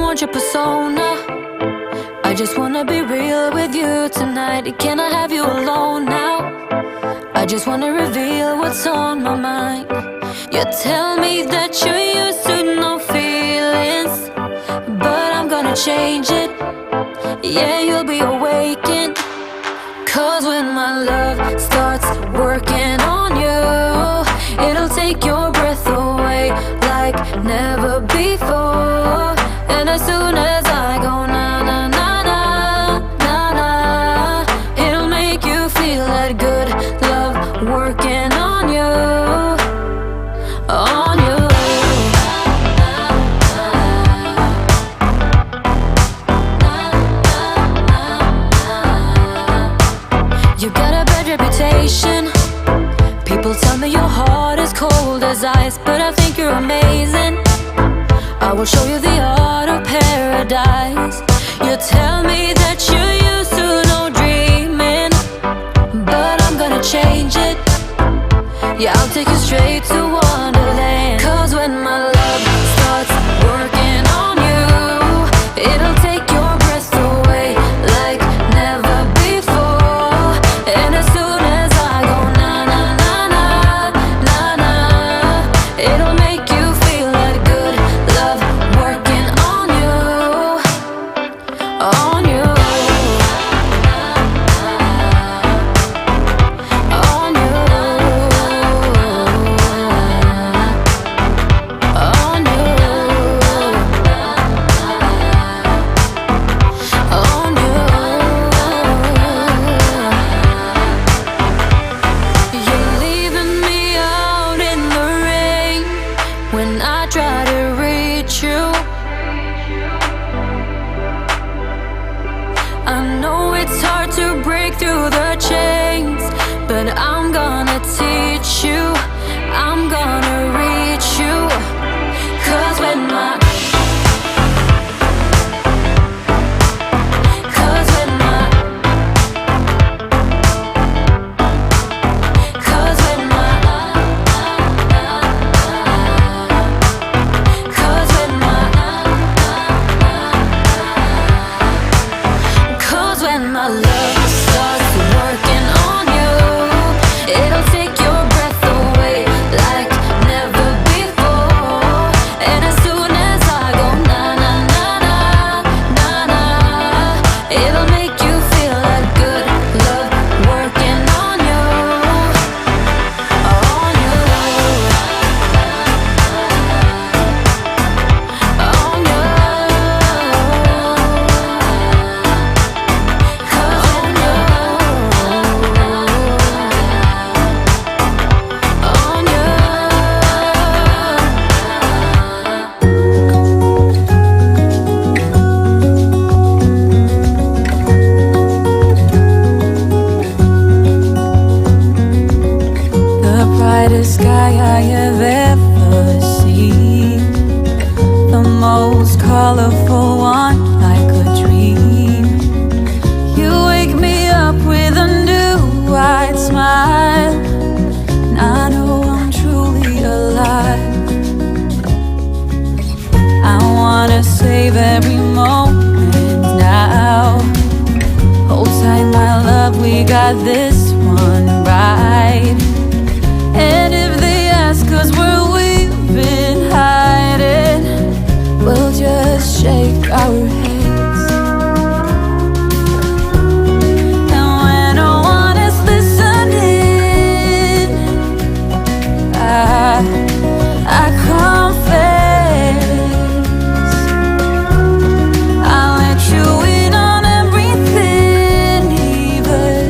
want your persona. I just wanna be real with you tonight. Can I have you alone now? I just wanna reveal what's on my mind. You tell me that you're used to no feelings, but I'm gonna change it. Yeah, you'll be awakened. 'Cause when my love starts working on you, it'll take your breath away like never before. And as soon as I go na na na na na na, it'll make you feel that good love working on you, on you. You got a bad reputation. People tell me your heart is cold as ice, but I think you're amazing. I will show you the art of paradise. You tell me that you're used to no dreaming, but I'm gonna change it. Yeah, I'll take you straight to Wonderland. 'Cause when my love starts working on you, it'll take your breath away like never before. And as soon as I go na na na na na na, it'll make you feel that good love working on you, on you, on you, on you, on you. You're leaving me out in the rain when I try to reach you. I know it's hard to break through the chains, but I'm gonna teach you. I'm gonna reach you. 'Cause when my 'Cause when my 'Cause when my 'Cause when my 'Cause when my love starts working on you, it'll take your breath away like never before. And as soon as I go na na na na na na, it'll make you feel that good love working on you, on you, on you. 'Cause on you, on you. The brightest sky I have ever seen, the most colorful one like a dream. You wake me up with a new white smile, and I know I'm truly alive. I wanna save every moment now. Hold tight, my love, we got this one right. And if they ask us where we've been hiding, we'll just shake our heads. And when no one is listening, I confess, I let you in on everything, even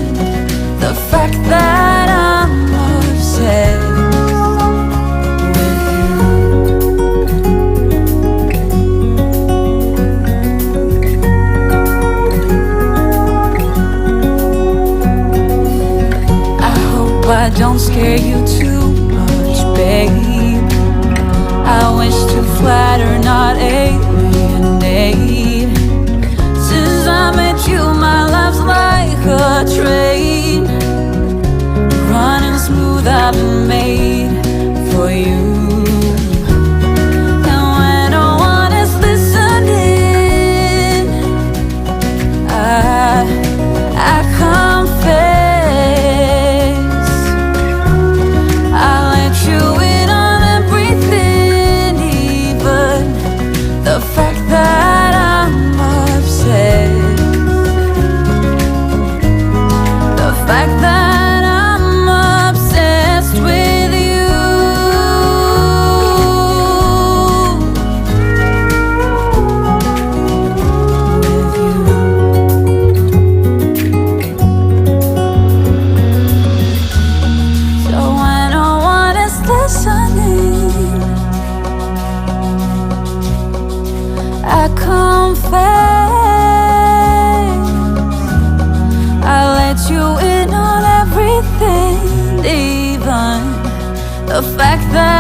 back then.